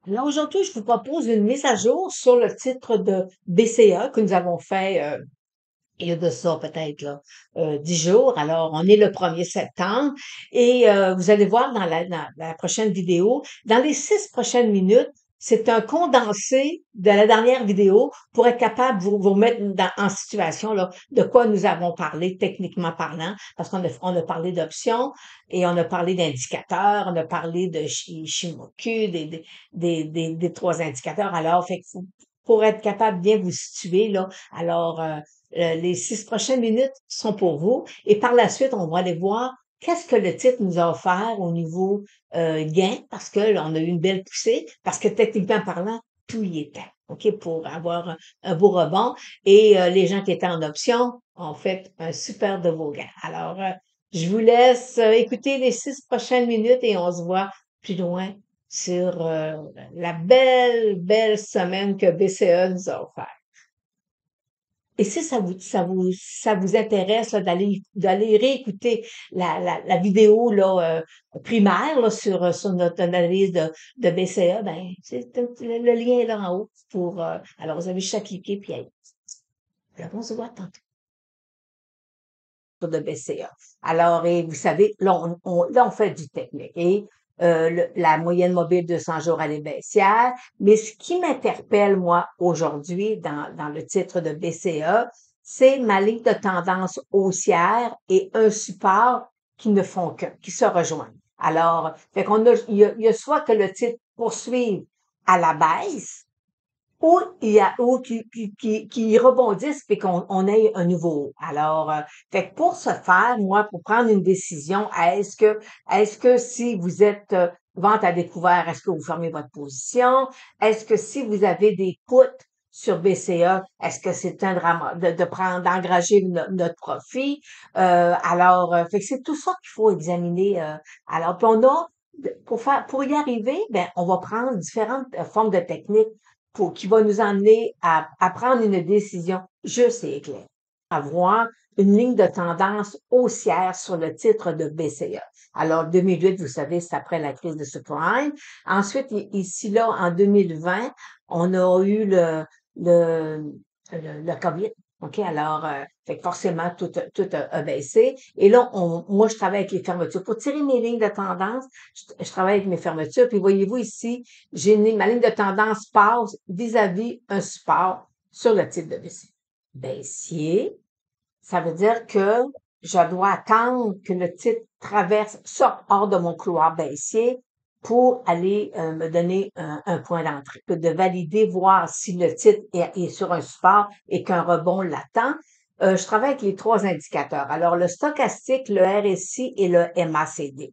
Alors aujourd'hui, je vous propose une mise à jour sur le titre de BCA que nous avons fait il y a de ça peut-être là, 10 jours. Alors, on est le 1er septembre et vous allez voir dans la prochaine vidéo, dans les 6 prochaines minutes, c'est un condensé de la dernière vidéo pour être capable de vous mettre en situation là, de quoi nous avons parlé techniquement parlant, parce qu'on a parlé d'options et on a parlé d'indicateurs, on a parlé de Shimoku, des 3 indicateurs. Alors, fait que pour être capable de bien vous situer, là, alors, les 6 prochaines minutes sont pour vous. Et par la suite, on va aller voir qu'est-ce que le titre nous a offert au niveau gain, parce que là, on a eu une belle poussée, parce que techniquement parlant, tout y était. OK, pour avoir un beau rebond. Et les gens qui étaient en option ont fait un super de beau gain. Alors, je vous laisse écouter les 6 prochaines minutes et on se voit plus loin sur la belle, belle semaine que BCE nous a offert. Et si ça vous intéresse là, d'aller réécouter la vidéo là, primaire là, sur notre analyse de BCA, ben le lien est là en haut pour alors vous avez juste à cliquer puis aller. Alors on se voit tantôt de BCA. Alors, et vous savez, là, on fait du technique. Et la moyenne mobile de 100 jours, elle est baissière. Mais ce qui m'interpelle, moi, aujourd'hui, dans le titre de BCA, c'est ma ligne de tendance haussière et un support qui ne font qu'un, qui se rejoignent. Alors, fait qu'on a, il y a soit que le titre poursuive à la baisse, ou qui rebondissent puis qu'on ait un nouveau haut. Alors, fait que pour ce faire, moi, pour prendre une décision, est-ce que si vous êtes vente à découvert, est-ce que vous fermez votre position? Est-ce que si vous avez des puts sur BCA, est-ce que c'est temps de prendre, d'engager notre profit? Fait que c'est tout ça qu'il faut examiner. Alors, puis on a, pour y arriver, ben, on va prendre différentes formes de techniques qui va nous emmener à prendre une décision juste et éclairée. Avoir une ligne de tendance haussière sur le titre de BCA. Alors, 2008, vous savez, c'est après la crise de subprime. Ensuite, ici, là, en 2020, on a eu le COVID. OK, alors, fait que forcément, tout a baissé. Et là, moi, je travaille avec les fermetures. Pour tirer mes lignes de tendance, je travaille avec mes fermetures. Puis, voyez-vous ici, ma ligne de tendance passe vis-à-vis un support sur le titre de baissier. Ça veut dire que je dois attendre que le titre sorte hors de mon couloir baissier pour aller me donner un point d'entrée, de valider, voir si le titre est sur un support et qu'un rebond l'attend. Je travaille avec les 3 indicateurs. Alors, le stochastique, le RSI et le MACD.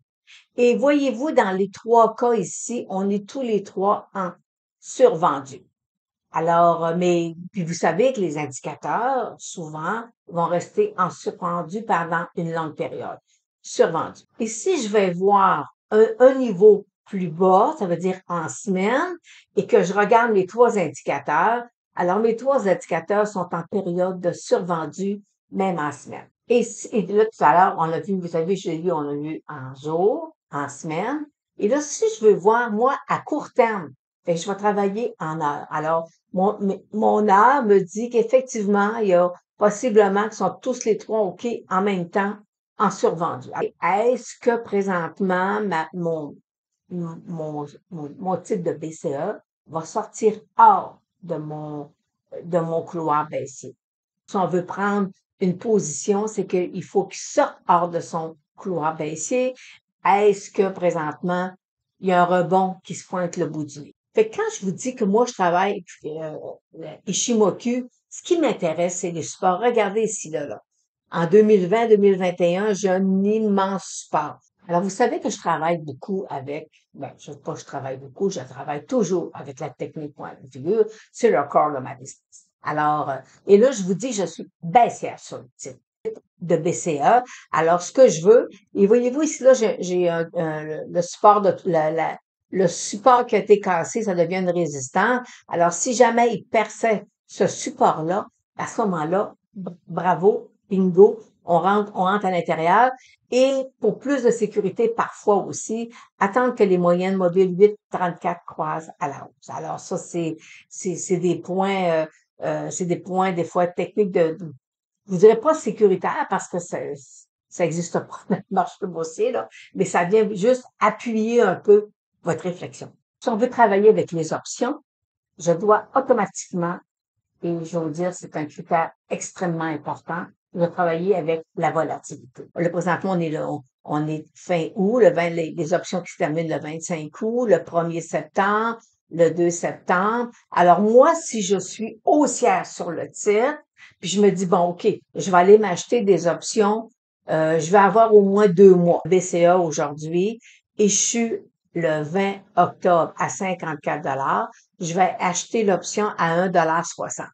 Et voyez-vous, dans les 3 cas ici, on est tous les 3 en survendu. Alors, mais puis vous savez que les indicateurs, souvent, vont rester en suspendu pendant une longue période. Survendu. Et si je vais voir un niveau plus bas, ça veut dire en semaine, et que je regarde mes 3 indicateurs, alors mes 3 indicateurs sont en période de survendu, même en semaine. Et là, tout à l'heure, on a vu, vous savez, je l'ai vu, on a vu en jour, en semaine. Et là, si je veux voir, moi, à court terme, fait que je vais travailler en heure. Alors, mon heure me dit qu'effectivement, il y a possiblement qu'ils sont tous les 3 OK en même temps en survendu. Est-ce que présentement, mon titre de BCE va sortir hors de mon couloir baissier? Si on veut prendre une position, c'est qu'il faut qu'il sorte hors de son couloir baissier. Est-ce que présentement, il y a un rebond qui se pointe le bout du nez? Fait que quand je vous dis que moi, je travaille Ishimoku, ce qui m'intéresse, c'est les supports. Regardez ici, là. En 2020-2021, j'ai un immense support. Alors, vous savez que je travaille beaucoup je sais pas, je travaille beaucoup, je travaille toujours avec la technique point de figure. C'est le corps de ma business. Alors, et là, je vous dis, je suis baissière sur le titre de BCA. Alors, ce que je veux, et voyez-vous ici, là, j'ai le support le support qui a été cassé, ça devient une résistance. Alors, si jamais il perçait ce support-là, à ce moment-là, bravo, bingo, on rentre à l'intérieur. Et pour plus de sécurité, parfois aussi, attendre que les moyennes mobiles 8-34 croisent à la hausse. Alors ça, c'est c'est des points des fois techniques je vous dirais pas sécuritaire parce que ça existe pas dans le marché boursier, là, mais ça vient juste appuyer un peu votre réflexion. Si on veut travailler avec les options, je dois automatiquement, et je vais vous dire, c'est un critère extrêmement important, je dois travailler avec la volatilité. Là, présentement, on est là, on est fin août, les options qui se terminent le 25 août, le 1er septembre, le 2 septembre. Alors, moi, si je suis haussière sur le titre, puis je me dis, bon, OK, je vais aller m'acheter des options, je vais avoir au moins 2 mois. BCA aujourd'hui, et je suis le 20 octobre à 54 $, je vais acheter l'option à 1,60 $.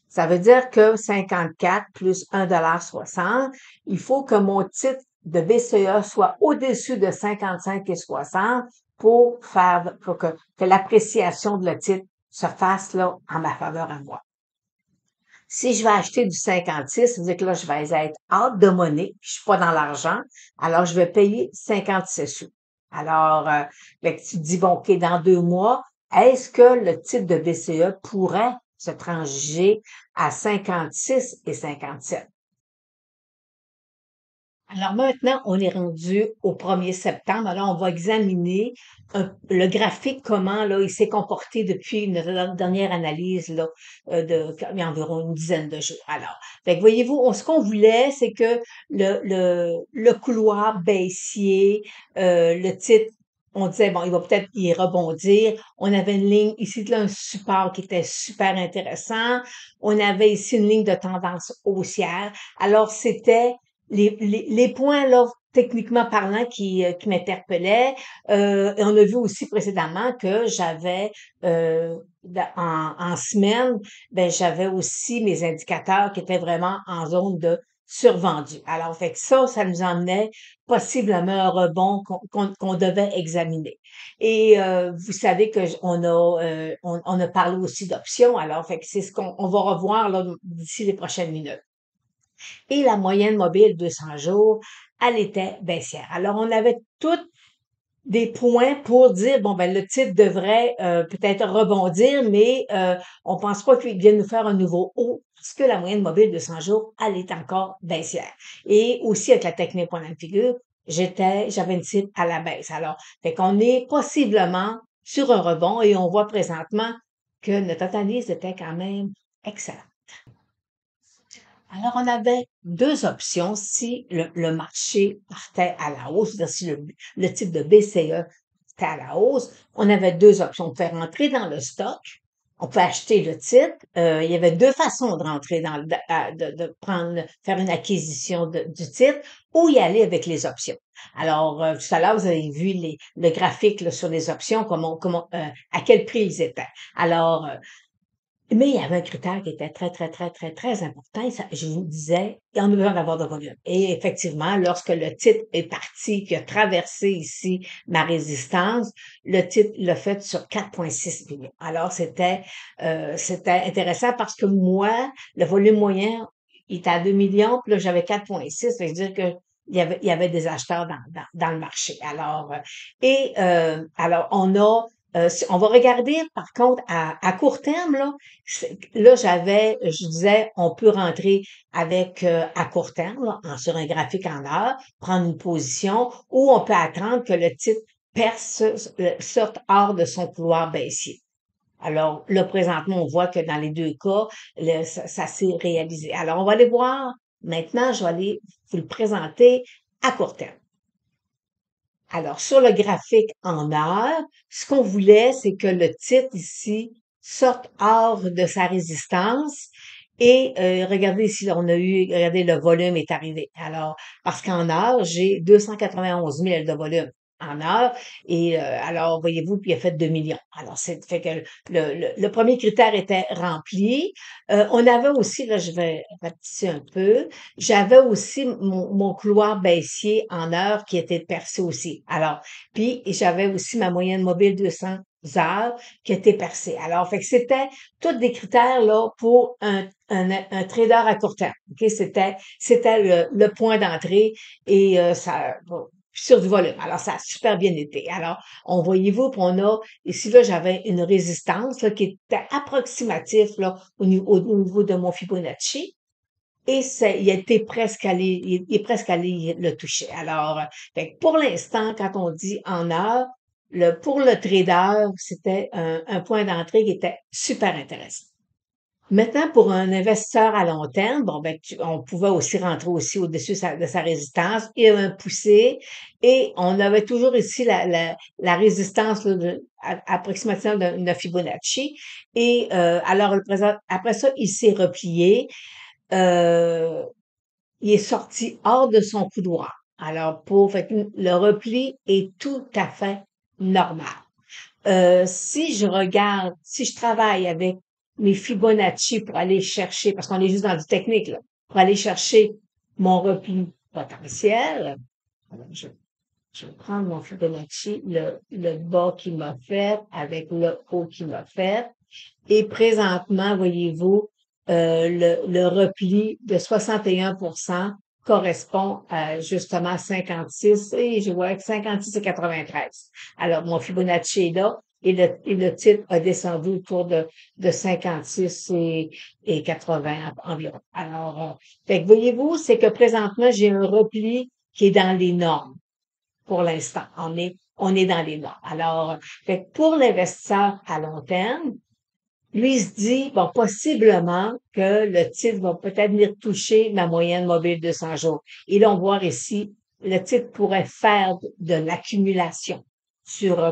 Ça veut dire que 54 plus 1,60 $, il faut que mon titre de BCE soit au-dessus de 55,60 pour que l'appréciation de le titre se fasse là en ma faveur à moi. Si je vais acheter du 56, ça veut dire que là, je vais être out de monnaie, je suis pas dans l'argent, alors je vais payer 56 sous. Alors, tu te dis, bon, OK, dans 2 mois, est-ce que le titre de BCE pourrait se transiger à 56 et 57? Alors maintenant, on est rendu au 1er septembre. Alors, on va examiner le graphique, comment là, il s'est comporté depuis notre dernière analyse là, il y a environ une dizaine de jours. Alors, fait que voyez-vous, ce qu'on voulait, c'est que le couloir baissier, le titre, on disait, bon, il va peut-être y rebondir. On avait une ligne ici, là, un support qui était super intéressant. On avait ici une ligne de tendance haussière. Alors, c'était les points là, techniquement parlant, qui m'interpellaient. Et on a vu aussi précédemment que j'avais en semaine, ben j'avais aussi mes indicateurs qui étaient vraiment en zone de survendu. Alors, fait que ça nous emmenait possiblement un rebond qu'on devait examiner. Et vous savez que on a parlé aussi d'options. Alors, fait que c'est ce qu'on va revoir là d'ici les prochaines minutes. Et la moyenne mobile 200 jours, elle était baissière. Alors, on avait tous des points pour dire, bon, ben, le titre devrait peut-être rebondir, mais on pense pas qu'il vienne nous faire un nouveau haut, parce que la moyenne mobile 200 jours, elle est encore baissière. Et aussi, avec la technique point de figure, j'avais une cible à la baisse. Alors, fait qu'on est possiblement sur un rebond et on voit présentement que notre analyse était quand même excellente. Alors, on avait deux options si le marché partait à la hausse, c'est-à-dire si le type de BCE était à la hausse. On avait deux options. On pouvait rentrer dans le stock, on peut acheter le titre. Il y avait deux façons de rentrer de prendre, faire une acquisition du titre ou y aller avec les options. Alors, tout à l'heure, vous avez vu le graphique là, sur les options, à quel prix ils étaient. Alors, mais il y avait un critère qui était très, très, très, très, très important. Et je vous disais, il y en a besoin d'avoir de volume. Et effectivement, lorsque le titre est parti, qui a traversé ici ma résistance, le titre l'a fait sur 4,6 millions. Alors, c'était intéressant parce que moi, le volume moyen, il était à 2 millions, puis là, j'avais 4,6. Ça veut dire que il y avait des acheteurs dans le marché. Alors, on va regarder, par contre, à court terme, là, là, je disais, on peut rentrer avec, à court terme, là, sur un graphique en heure, prendre une position, ou on peut attendre que le titre perce, sorte hors de son couloir baissier. Alors, là, présentement, on voit que dans les deux cas, ça s'est réalisé. Alors, on va aller voir. Maintenant, je vais aller vous le présenter à court terme. Alors, sur le graphique en heure, ce qu'on voulait, c'est que le titre ici sorte hors de sa résistance. Et regardez ici, regardez, le volume est arrivé. Alors, parce qu'en heure, j'ai 291 000 de volume en heure. Et alors, voyez-vous, puis il a fait 2 millions. Alors, c'est fait que le premier critère était rempli. On avait aussi, là, je vais rapetisser un peu, j'avais aussi mon couloir baissier en heure qui était percé aussi. Alors, puis j'avais aussi ma moyenne mobile 200 heures qui étaient percées. Alors, fait que c'était tous des critères là pour un trader à court terme. OK? C'était le point d'entrée et ça bon, sur du volume. Alors, ça a super bien été. Alors, on voyez-vous, puis on a, ici, là, j'avais une résistance là, qui était approximative là, au niveau de mon Fibonacci. Et il était presque allé, il est presque allé le toucher. Alors, fait que pour l'instant, quand on dit en heure, pour le trader, c'était un point d'entrée qui était super intéressant. Maintenant, pour un investisseur à long terme, bon, ben, on pouvait aussi rentrer aussi au-dessus de sa résistance et un pousser. Et on avait toujours ici la résistance là, approximative de Fibonacci. Et alors, après ça, il s'est replié. Euh, il est sorti hors de son couloir. Alors, fait que le repli est tout à fait normal. Si je travaille avec mes Fibonacci pour aller chercher, parce qu'on est juste dans du technique, là, pour aller chercher mon repli potentiel, alors je vais prendre mon Fibonacci, le bas qu'il m'a fait avec le haut qu'il m'a fait. Et présentement, voyez-vous, le repli de 61% correspond à justement 56 et je vois que 56 et 93. Alors, mon Fibonacci est là et le titre a descendu autour de 56 et 80 environ. Alors, fait que voyez-vous, c'est que présentement, j'ai un repli qui est dans les normes pour l'instant. On est dans les normes. Alors, fait que pour l'investisseur à long terme, lui, il se dit, bon, possiblement que le titre va peut-être venir toucher ma moyenne mobile de 100 jours. Et là, on voit ici, le titre pourrait faire de l'accumulation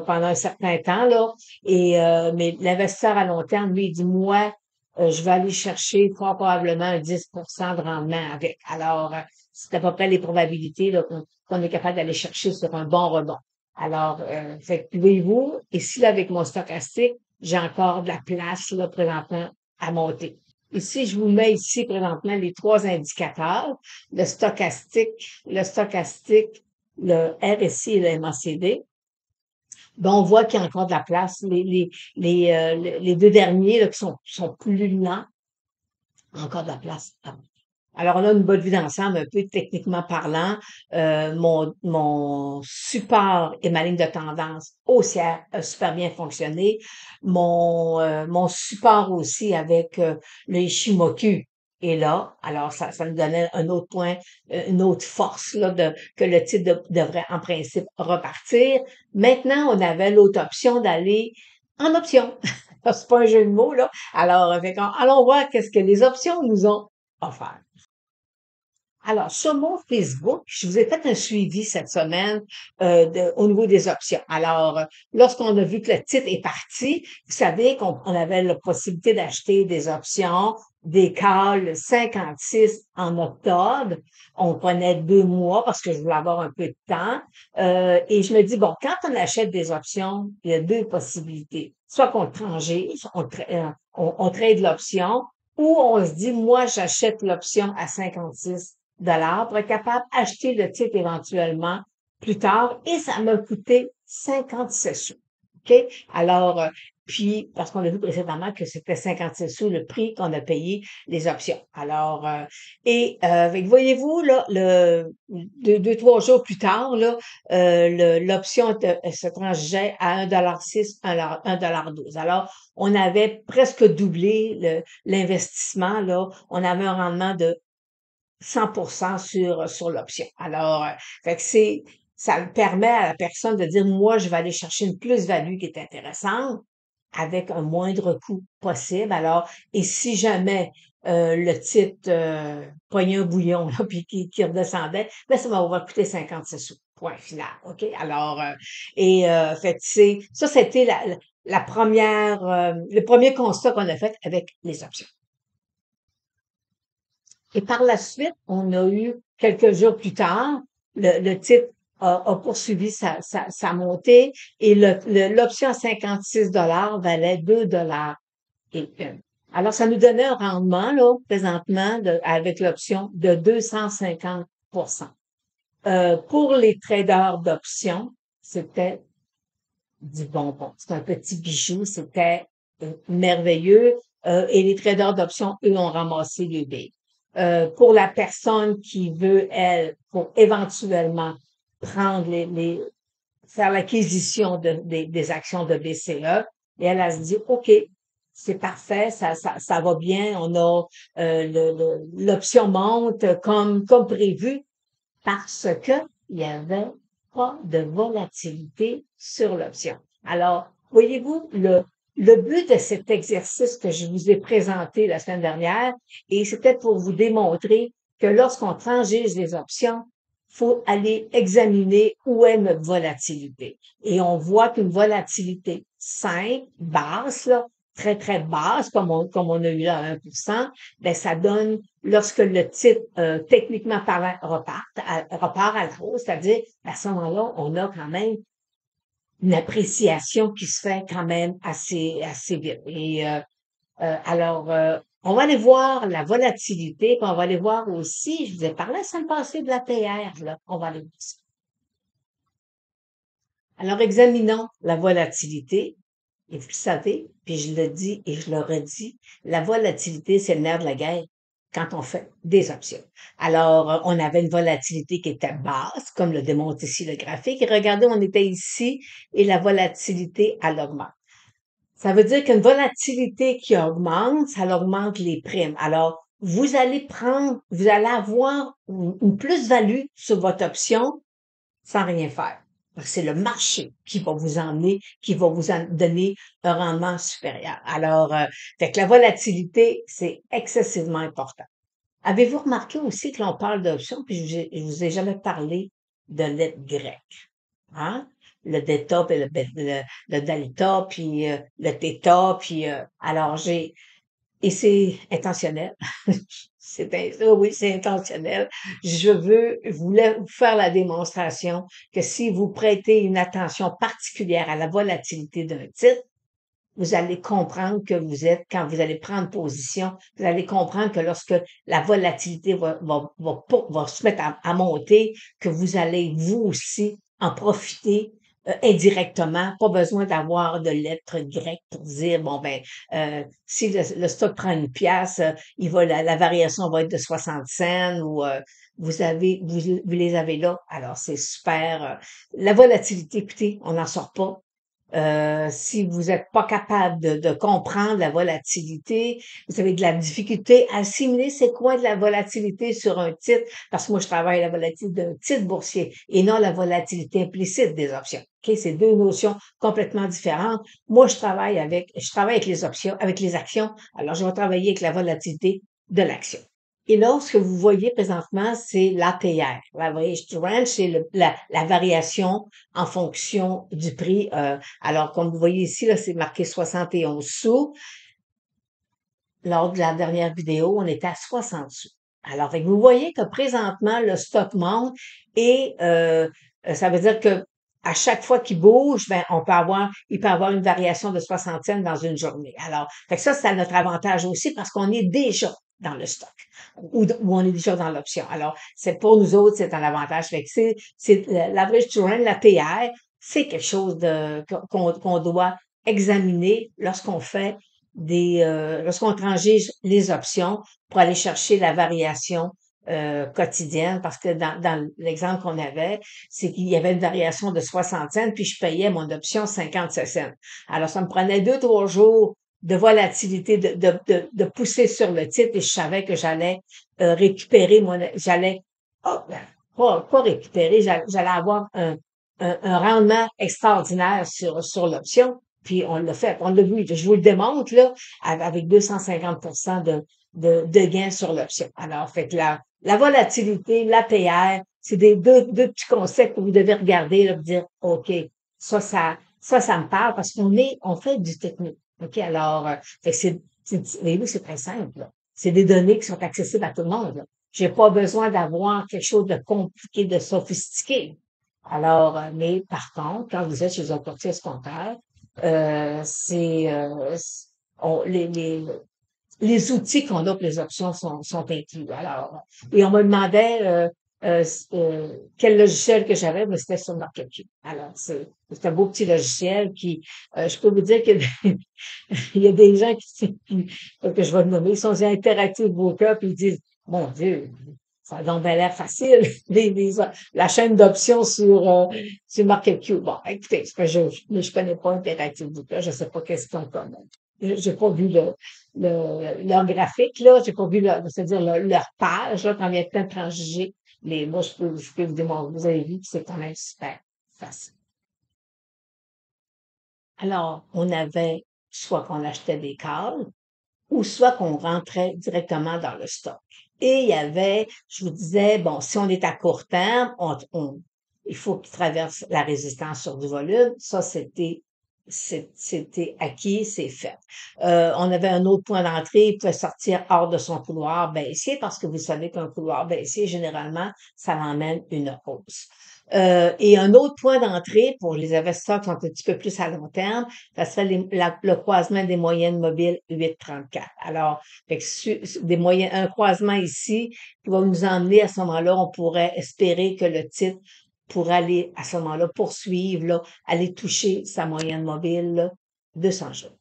pendant un certain temps, là. Mais l'investisseur à long terme, lui, il dit, moi, je vais aller chercher fort probablement un 10% de rendement avec. Alors, c'est à peu près les probabilités, là, qu'on est capable d'aller chercher sur un bon rebond. Alors, fait que, voyez-vous, ici, là, avec mon stochastique, j'ai encore de la place, là, présentement, à monter. Ici, je vous mets ici, présentement, les trois indicateurs, le stochastique, le RSI et le MACD. Ben, on voit qu'il y a encore de la place. Les deux derniers, là, qui sont plus lents, encore de la place. Alors, on a une bonne vue d'ensemble, un peu techniquement parlant. Mon support et ma ligne de tendance haussière a super bien fonctionné. Mon support aussi avec le Ishimoku est là. Alors, ça nous donnait un autre point, une autre force là, que le titre devrait en principe repartir. Maintenant, on avait l'autre option d'aller en option. C'est pas un jeu de mots, là. Alors, allons voir qu'est-ce que les options nous ont offert. Alors, sur mon Facebook, je vous ai fait un suivi cette semaine au niveau des options. Alors, lorsqu'on a vu que le titre est parti, vous savez qu'on avait la possibilité d'acheter des options, des calls 56 en octobre. On prenait 2 mois parce que je voulais avoir un peu de temps. Et je me dis, bon, quand on achète des options, il y a deux possibilités. Soit qu'on transige, on trade l'option, ou on se dit, moi, j'achète l'option à 56 $ pour être capable d'acheter le titre éventuellement plus tard et ça m'a coûté 57 sous. OK? Alors, puis, parce qu'on a vu précédemment que c'était 56 sous le prix qu'on a payé les options. Alors, voyez-vous, là, trois jours plus tard, là, l'option se transigeait à 1,06 $, 1,12 $. Alors, on avait presque doublé l'investissement, là. On avait un rendement de 100% sur l'option. Alors, fait que ça permet à la personne de dire, moi, je vais aller chercher une plus-value qui est intéressante avec un moindre coût possible. Alors, et si jamais le titre pognait un bouillon là, puis qui redescendait, ben ça va coûter 56 sous. Point final. OK? Alors, fait que ça, c'était la première, le premier constat qu'on a fait avec les options. Et par la suite, on a eu quelques jours plus tard, le titre a poursuivi sa montée et l'option à 56 $ valait 2 $ et une. Alors, ça nous donnait un rendement, là, présentement, avec l'option de 250 pour les traders d'options, c'était du bonbon. C'est un petit bijou, c'était merveilleux. Et les traders d'options, eux, ont ramassé le billes. Pour la personne qui veut, elle, pour éventuellement prendre faire l'acquisition des actions de BCE, et elle se dit, OK, c'est parfait, ça va bien, on a l'option monte comme prévu, parce que il y avait pas de volatilité sur l'option. Alors, voyez-vous, le but de cet exercice que je vous ai présenté la semaine dernière, et c'était pour vous démontrer que lorsqu'on transige les options, faut aller examiner où est notre volatilité. Et on voit qu'une volatilité simple, basse, là, très, très basse, comme on a eu là à 1%, ben, ça donne, lorsque le titre, techniquement parlant, repart à la hausse, c'est-à-dire, à ce moment-là, on a quand même une appréciation qui se fait quand même assez vite. Et alors, on va aller voir la volatilité, puis on va aller voir aussi, je vous ai parlé la semaine passée de l'ATR, là, on va aller voir ça. Alors, examinons la volatilité. Et vous le savez, puis je le dis et je le redis, la volatilité, c'est le nerf de la guerre quand on fait des options. Alors, on avait une volatilité qui était basse, comme le démontre ici le graphique. Et regardez, on était ici et la volatilité, elle augmente. Ça veut dire qu'une volatilité qui augmente, ça augmente les primes. Alors, vous allez avoir une plus-value sur votre option sans rien faire. C'est le marché qui va vous emmener, qui va vous donner un rendement supérieur. Alors, fait que la volatilité, c'est excessivement important. Avez-vous remarqué aussi que l'on parle d'options, puis je vous ai jamais parlé de lettres grecques, hein? Le delta, puis le delta, puis le theta, puis alors et c'est intentionnel. Oui, c'est intentionnel. Je voulais vous faire la démonstration que si vous prêtez une attention particulière à la volatilité d'un titre, vous allez comprendre que quand vous allez prendre position, vous allez comprendre que lorsque la volatilité va se mettre à monter, que vous allez vous aussi en profiter indirectement. Pas besoin d'avoir de lettres grecques pour dire, bon ben, si le stock prend une pièce, la variation va être de 60 cents ou vous les avez là. Alors, c'est super. La volatilité, écoutez, on n'en sort pas. Si vous n'êtes pas capable de comprendre la volatilité, vous avez de la difficulté à assimiler c'est quoi de la volatilité sur un titre, parce que moi, je travaille la volatilité d'un titre boursier et non la volatilité implicite des options. OK? C'est deux notions complètement différentes. Moi, je travaille avec les options, avec les actions, alors je vais travailler avec la volatilité de l'action. Et là, ce que vous voyez présentement, c'est l'ATR. L'average range, c'est la variation en fonction du prix. Alors, comme vous voyez ici, là, c'est marqué 71 sous. Lors de la dernière vidéo, on était à 60 sous. Alors, fait que vous voyez que présentement, le stock monte et ça veut dire que à chaque fois qu'il bouge, ben, il peut avoir une variation de 60 cents dans une journée. Alors, fait que ça, c'est à notre avantage aussi parce qu'on est déjà dans le stock ou on est déjà dans l'option. Alors, c'est pour nous autres, c'est un avantage. Fait que c'est l'average to run, la TR, c'est quelque chose qu'on doit examiner lorsqu'on fait lorsqu'on transige les options pour aller chercher la variation quotidienne, parce que dans l'exemple qu'on avait, c'est qu'il y avait une variation de 60 cents, puis je payais mon option 57 cents. Alors, ça me prenait 2, 3 jours de volatilité de pousser sur le titre et je savais que j'allais récupérer j'allais ben, pas récupérer, j'allais avoir un rendement extraordinaire sur l'option. Puis on l'a fait, on l'a vu. Je vous le démontre là, avec 250 de gains sur l'option. Alors, fait que la volatilité, l'APR, c'est des deux petits concepts que vous devez regarder là, pour dire, OK, ça me parle parce on fait du technique. OK, alors, fait que voyez-vous, c'est très simple. Là. C'est des données qui sont accessibles à tout le monde. Là. J'ai pas besoin d'avoir quelque chose de compliqué, de sophistiqué. Alors, mais par contre, quand vous êtes chez un courtier comptable, c'est on, les outils qu'on a pour les options sont inclus. Alors, et on me demandait quel logiciel que j'avais, mais c'était sur MarketCube. Alors, c'est un beau petit logiciel qui, je peux vous dire qu'il y a des, il y a des gens que je vais nommer, ils sont sur Interactive Broker, puis ils disent, mon Dieu, ça a donc bien l'air facile, la chaîne d'options sur MarketCube. Bon, écoutez, c'est que je connais pas Interactive Broker, je sais pas qu'est-ce qu'ils ont comme. J'ai pas vu leur graphique, là, j'ai pas vu c'est-à-dire leur page, là, quand il y a de temps de transiger. Mais moi, je peux vous démontrer, vous avez vu que c'est quand même super facile. Alors, on avait soit qu'on achetait des câbles, ou soit qu'on rentrait directement dans le stock. Et il y avait, je vous disais, bon, si on est à court terme, il faut qu'il traverse la résistance sur du volume. Ça, c'était acquis, c'est fait. On avait un autre point d'entrée, il pouvait sortir hors de son couloir baissier parce que vous savez qu'un couloir baissier, généralement, ça l'emmène une hausse. Et un autre point d'entrée pour les investisseurs qui sont un petit peu plus à long terme, ça serait le croisement des moyennes mobiles 8,34. Alors, fait que des moyennes, un croisement ici qui va nous emmener à ce moment-là, on pourrait espérer que le titre pourrait aller à ce moment-là poursuivre, là, aller toucher sa moyenne mobile là, 200 jours.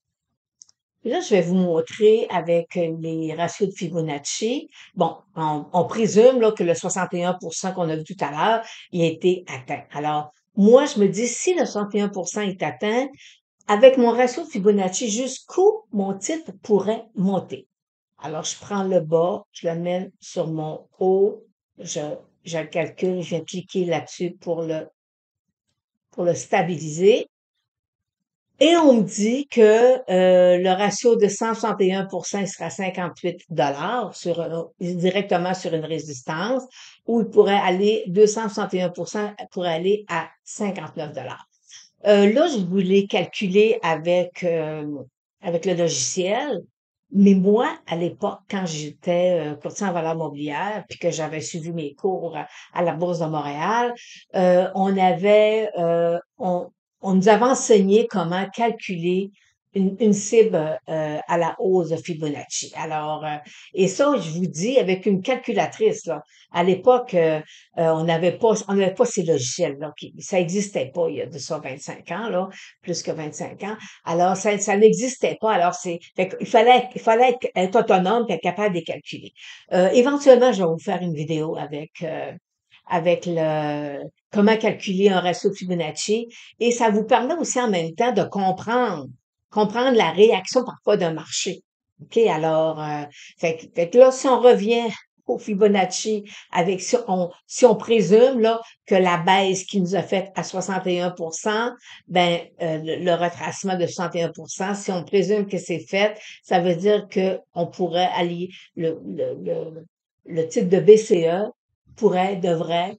Et là, je vais vous montrer avec les ratios de Fibonacci. Bon, on présume là, que le 61% qu'on a vu tout à l'heure, il a été atteint. Alors, moi, je me dis, si le 61% est atteint, avec mon ratio de Fibonacci, jusqu'où mon titre pourrait monter? Alors, je prends le bas, je le mets sur mon haut, je, je le calcule, je viens cliquer là-dessus pour le stabiliser. Et on me dit que le ratio de 161% il sera 58 directement sur une résistance, ou il pourrait aller 261% pourrait aller à 59 là, je voulais calculer avec le logiciel, mais moi, à l'époque, quand j'étais courtier en valeur mobilière, puis que j'avais suivi mes cours à la Bourse de Montréal, on nous avait enseigné comment calculer une cible à la hausse de Fibonacci. Alors, et ça, je vous dis, avec une calculatrice, là, à l'époque, on n'avait pas ces logiciels-là. Ça n'existait pas il y a de ça 25 ans, là, plus que 25 ans. Alors, ça n'existait pas. Alors, il fallait être autonome et être capable de les calculer. Éventuellement, je vais vous faire une vidéo avec comment calculer un ratio de Fibonacci, et ça vous permet aussi en même temps de comprendre la réaction parfois d'un marché. OK? Alors, fait que là, si on revient au Fibonacci si on présume là que la baisse qui nous a fait à 61%, ben le retracement de 61%, si on présume que c'est fait, ça veut dire que on pourrait allier le titre de BCE devrait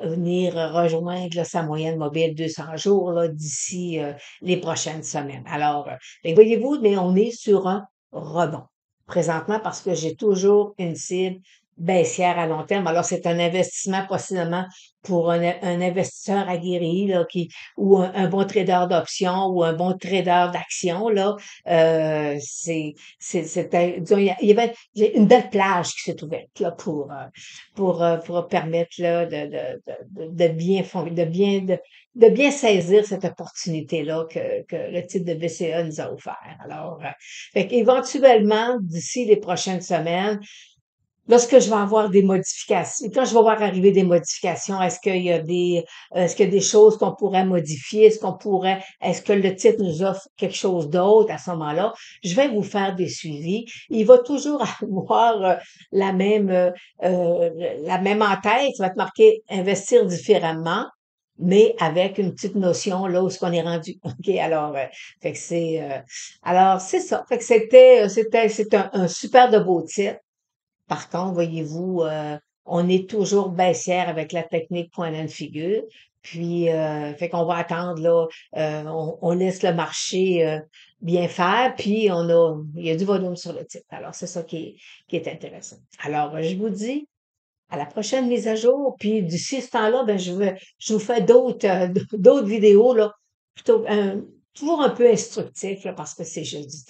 venir rejoindre là, sa moyenne mobile 200 jours là, d'ici les prochaines semaines. Alors, voyez-vous, mais on est sur un rebond présentement parce que j'ai toujours une cible baissière à long terme. Alors, c'est un investissement possiblement pour un investisseur aguerri là, ou un bon trader d'options ou un bon trader d'actions. Là, disons, il y a une belle plage qui s'est ouverte là, pour permettre là, de bien saisir cette opportunité-là que le titre de BCA nous a offert. Alors, fait qu'éventuellement, d'ici les prochaines semaines, lorsque je vais avoir des modifications, quand je vais voir arriver des modifications, est-ce qu'il y a des choses qu'on pourrait modifier? Est-ce que le titre nous offre quelque chose d'autre à ce moment-là? Je vais vous faire des suivis. Il va toujours avoir la même, euh, la même en tête. Ça va être marqué investir différemment, mais avec une petite notion là où est-ce qu'on est rendu. OK? Alors, fait que alors c'est ça. Fait que c'est un super de beau titre. Par contre, voyez-vous, on est toujours baissière avec la technique point and figure. Puis, fait qu'on va attendre là, on laisse le marché bien faire, puis il y a du volume sur le titre. Alors, c'est ça qui est intéressant. Alors, je vous dis à la prochaine mise à jour, puis d'ici ce temps-là, ben, je vous fais d'autres vidéos là, plutôt toujours un peu instructifs là, parce que c'est jeudi.